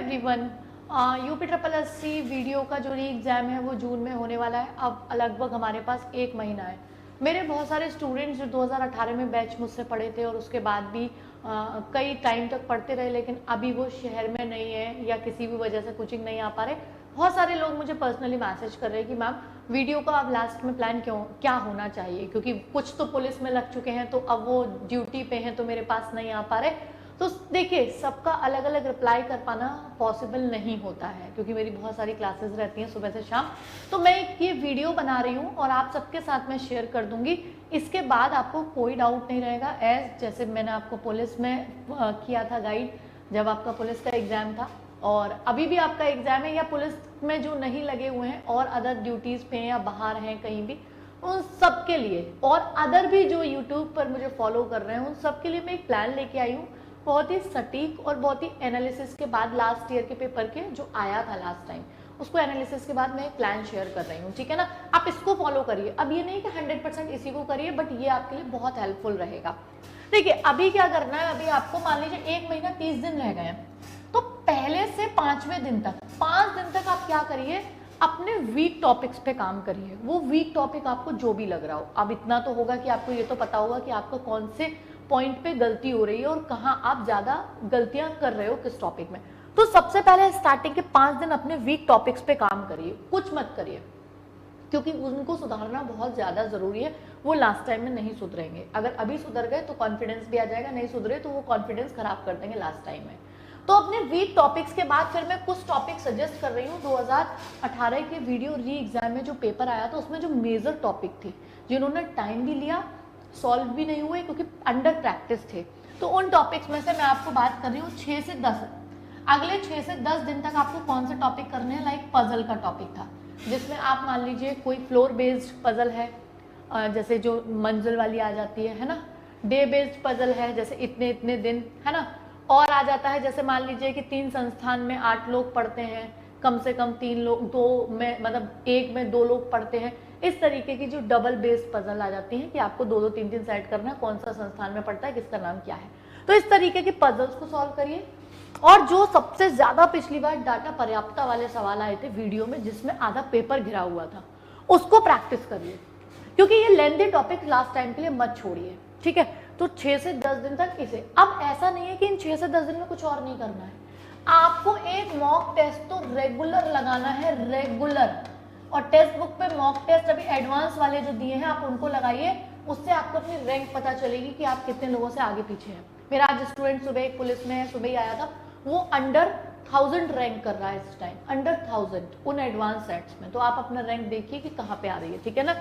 Everyone, UP triple S C video का जो री एग्ज़ाम है वो जून में होने वाला है। अब लगभग हमारे पास 1 महीना है। मेरे बहुत सारे स्टूडेंट्स जो 2018 में बैच मुझसे पढ़े थे और उसके बाद भी कई टाइम तक पढ़ते रहे, लेकिन अभी वो शहर में नहीं है या किसी भी वजह से कोचिंग नहीं आ पा रहे। बहुत सारे लोग मुझे पर्सनली मैसेज कर रहे हैं कि मैम वीडियो का अब लास्ट में प्लान क्या होना चाहिए, क्योंकि कुछ तो पुलिस में लग चुके हैं तो अब वो ड्यूटी पे हैं तो मेरे पास नहीं आ पा रहे। तो देखिए, सबका अलग अलग रिप्लाई कर पाना पॉसिबल नहीं होता है, क्योंकि मेरी बहुत सारी क्लासेस रहती हैं सुबह से शाम। तो मैं ये वीडियो बना रही हूँ और आप सबके साथ मैं शेयर कर दूंगी। इसके बाद आपको कोई डाउट नहीं रहेगा। जैसे मैंने आपको पुलिस में किया था गाइड, जब आपका पुलिस का एग्जाम था, और अभी भी आपका एग्जाम है, या पुलिस में जो नहीं लगे हुए हैं और अदर ड्यूटीज पे या बाहर हैं कहीं भी, उन सब के लिए, और अदर भी जो यूट्यूब पर मुझे फॉलो कर रहे हैं उन सब के लिए मैं एक प्लान लेके आई हूँ, बहुत ही सटीक और बहुत ही एनालिसिस के बाद। लास्ट ईयर के पेपर के जो आया था लास्ट टाइम, उसको एनालिसिस के बाद मैं एक प्लान शेयर कर रही हूँ, ठीक है ना। आप इसको फॉलो करिए। अब ये नहीं कि 100% इसी को करिए, बट ये आपके लिए बहुत हेल्पफुल रहेगा। देखिए, अभी क्या करना है, अभी आपको मान लीजिए 1 महीना 30 दिन रह गए हैं, तो पहले से 5वें दिन तक 5 दिन तक आप क्या करिए, अपने वीक टॉपिक्स पे काम करिए। वो वीक टॉपिक आपको जो भी लग रहा हो, अब इतना तो होगा कि आपको ये तो पता होगा कि आपको कौन से पॉइंट पे गलती हो रही है और कहाँ आप ज्यादा गलतियां कर रहे हो किस टॉपिक में। तो सबसे पहले स्टार्टिंग के 5 दिन अपने वीक टॉपिक्स पे काम करिए, कुछ मत करिए, क्योंकि उनको सुधारना बहुत ज्यादा जरूरी है। वो लास्ट टाइम में नहीं सुधरेंगे। अगर अभी सुधर गए तो कॉन्फिडेंस भी आ जाएगा, नहीं सुधरे तो वो कॉन्फिडेंस खराब कर देंगे लास्ट टाइम में। तो अपने वीक टॉपिक्स के बाद फिर मैं कुछ टॉपिक सजेस्ट कर रही हूँ। 2018 के वीडियो री एग्जाम में जो पेपर आया था उसमें जो मेजर टॉपिक थे, जिन्होंने टाइम भी लिया, सॉल्व भी नहीं हुए क्योंकि अंडर प्रैक्टिस थे, तो उन टॉपिक्स में से मैं आपको बात कर रही हूँ 6 से 10। अगले 6 से 10 दिन तक आपको कौन से टॉपिक करने हैं, लाइक पजल का टॉपिक था, जिसमें आप मान लीजिए कोई फ्लोर बेस्ड पजल है, जैसे जो मंजिल वाली आ जाती है ना। डे बेस्ड पजल है, जैसे इतने इतने दिन, है ना। और आ जाता है जैसे मान लीजिए कि 3 संस्थान में 8 लोग पढ़ते हैं, कम से कम 3 लोग, 2 में मतलब 1 में 2 लोग पढ़ते हैं। इस तरीके की जो डबल बेस्ड पजल आ जाती है कि आपको 2-2 3-3 सेट करना है, कौन सा संस्थान में पढ़ता है, किसका नाम क्या है। तो इस तरीके की पजल्स को सॉल्व करिए। और जो सबसे ज्यादा पिछली बार डाटा पर्याप्तता वाले सवाल आए थे वीडियो में, जिसमें आधा पेपर घिरा हुआ था, उसको प्रैक्टिस करिए, क्योंकि ये लेंथी टॉपिक लास्ट टाइम के लिए मत छोड़िए, ठीक है। तो 6 से 10 दिन तक इसे। अब ऐसा नहीं है कि इन 6 से 10 दिन में कुछ और नहीं करना है, आपको एक मॉक टेस्ट तो रेगुलर लगाना है, रेगुलर। और टेक्स्ट बुक पे मॉक टेस्ट अभी एडवांस वाले जो दिए हैं आप उनको लगाइए, उससे आपको अपनी रैंक पता चलेगी कि आप कितने लोगों से आगे पीछे हैं। मेरा आज स्टूडेंट सुबह एक पुलिस में है, सुबह ही आया था, वो अंडर 1000 रैंक कर रहा है इस टाइम, अंडर 1000 उन एडवांस सेट्स में। तो आप अपना रैंक देखिए कि कहाँ पे आ रही है, ठीक है ना।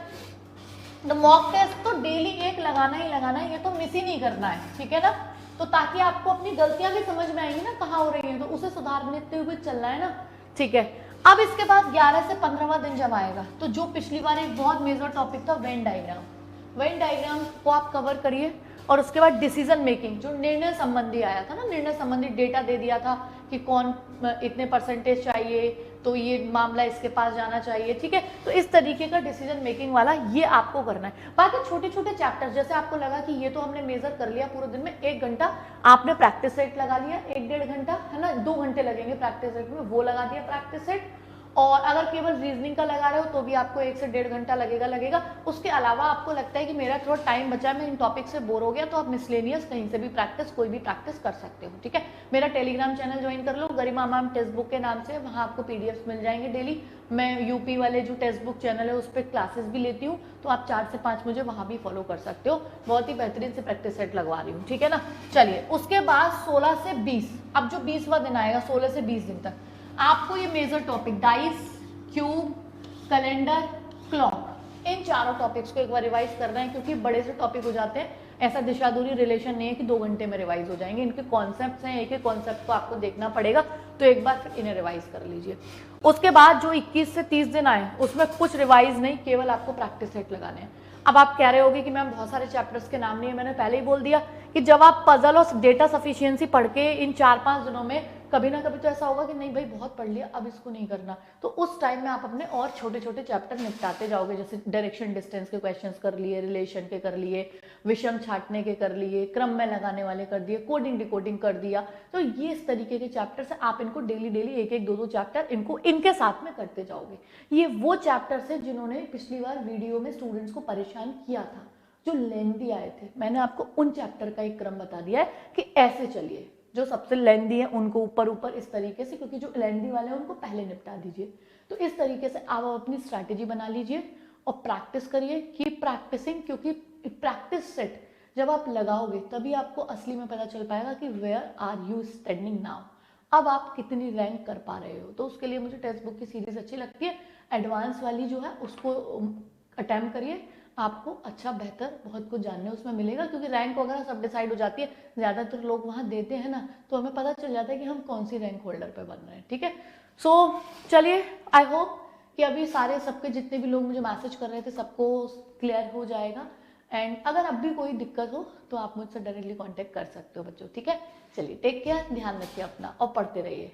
तो मॉक टेस्ट तो डेली एक लगाना ही लगाना है, ये तो मिस ही नहीं करना है, ठीक है ना। तो ताकि आपको अपनी गलतियां भी समझ में आएंगी ना कहाँ हो रही है, तो उसे सुधारते हुए चलना है ना, ठीक है। अब इसके बाद 11 से 15वां दिन जब आएगा, तो जो पिछली बार एक बहुत मेजर टॉपिक था वेन डायग्राम, वेन डायग्राम को आप कवर करिए। और उसके बाद डिसीजन मेकिंग, जो निर्णय संबंधी आया था ना, निर्णय संबंधी डेटा दे दिया था कि कौन इतने परसेंटेज चाहिए तो ये मामला इसके पास जाना चाहिए, ठीक है। तो इस तरीके का डिसीजन मेकिंग वाला ये आपको करना है। बाकी छोटे छोटे चैप्टर, जैसे आपको लगा कि ये तो हमने मेजर कर लिया पूरे दिन में, 1 घंटा आपने प्रैक्टिस सेट लगा लिया, 1-1.5 घंटा, है ना, 2 घंटे लगेंगे प्रैक्टिस सेट में, वो लगा दिया प्रैक्टिस सेट। और अगर केवल रीजनिंग का लगा रहे हो तो भी आपको 1 से 1.5 घंटा लगेगा। उसके अलावा आपको लगता है कि मेरा थोड़ा टाइम बचा, मैं इन टॉपिक से बोर हो गया, तो आप मिसलेनियस कहीं से भी प्रैक्टिस, कोई भी प्रैक्टिस कर सकते हो, ठीक है। मेरा टेलीग्राम चैनल ज्वाइन कर लो, गरिमा मैम टेक्स्ट बुक के नाम से, वहाँ आपको पीडीएफ मिल जाएंगे डेली। मैं यूपी वाले जो टेक्स्ट बुक चैनल है उस पर क्लासेस भी लेती हूँ, तो आप 4 से 5 मुझे वहाँ भी फॉलो कर सकते हो। बहुत ही बेहतरीन से प्रैक्टिस सेट लगवा रही हूँ, ठीक है ना। चलिए, उसके बाद 16 से 20, अब जो 20वां दिन आएगा 16 से 20 दिन तक आपको ये major topic dice, cube, calendar, clock, इन चारों टॉपिक्स को एक बार रिवाइज करना है, क्योंकि बड़े से टॉपिक हो जाते हैं। ऐसा दिशा दूरी रिलेशन नहीं है कि 2 घंटे में रिवाइज हो जाएंगे। इनके कॉन्सेप्ट्स हैं, एक एक कॉन्सेप्ट को आपको देखना पड़ेगा, तो एक बार फिर इन्हें रिवाइज कर लीजिए। उसके बाद जो 21 से 30 दिन आए उसमें कुछ रिवाइज नहीं, केवल आपको प्रैक्टिस सेट लगाने हैं। अब आप कह रहे होगे कि मैम बहुत सारे चैप्टर्स के नाम नहीं है, मैंने पहले ही बोल दिया कि जब आप पजल और डेटा सफिशिएंसी पढ़ के इन 4-5 दिनों में कभी ना कभी तो ऐसा होगा कि नहीं भाई बहुत पढ़ लिया, अब इसको नहीं करना, तो उस टाइम में आप अपने और छोटे छोटे चैप्टर निपटाते जाओगे, जैसे डायरेक्शन डिस्टेंस के क्वेश्चंस कर लिए, रिलेशन के कर लिए, विषम छांटने के कर लिए, क्रम में लगाने वाले कर दिए, कोडिंग डिकोडिंग कर दिया। तो ये इस तरीके के चैप्टर से आप इनको डेली डेली एक एक दो दो चैप्टर इनको इनके साथ में करते जाओगे। ये वो चैप्टर्स है जिन्होंने पिछली बार वीडियो में स्टूडेंट्स को परेशान किया था, जो लेंदी आए थे। मैंने आपको उन चैप्टर का एक क्रम बता दिया है कि ऐसे चलिए, जो सबसे लेंदी है उनको ऊपर ऊपर इस तरीके से, क्योंकि जो लेंदी वाले हैं उनको पहले निपटा दीजिए। तो इस तरीके से आप अपनी स्ट्रैटेजी बना लीजिए और प्रैक्टिस करिए, कीप प्रैक्टिसिंग, क्योंकि प्रैक्टिस सेट जब आप लगाओगे तभी आपको असली में पता चल पाएगा कि where are you standing now, अब आप कितनी रैंक कर पा रहे हो। तो उसके लिए मुझे टेक्स्ट बुक की सीरीज अच्छी लगती है, एडवांस वाली जो है उसको अटेम्प्ट करिए, आपको अच्छा बेहतर बहुत कुछ जानने उसमें मिलेगा, क्योंकि रैंक वगैरह सब डिसाइड हो जाती है, ज़्यादातर लोग वहाँ देते हैं ना, तो हमें पता चल जाता है कि हम कौन सी रैंक होल्डर पे बन रहे हैं। ठीक है, सो चलिए, आई होप कि अभी सारे सबके जितने भी लोग मुझे मैसेज कर रहे थे सबको क्लियर हो जाएगा। एंड अगर अब भी कोई दिक्कत हो तो आप मुझसे डायरेक्टली कांटेक्ट कर सकते हो बच्चों। ठीक है, चलिए टेक केयर, ध्यान रखिए अपना और पढ़ते रहिए।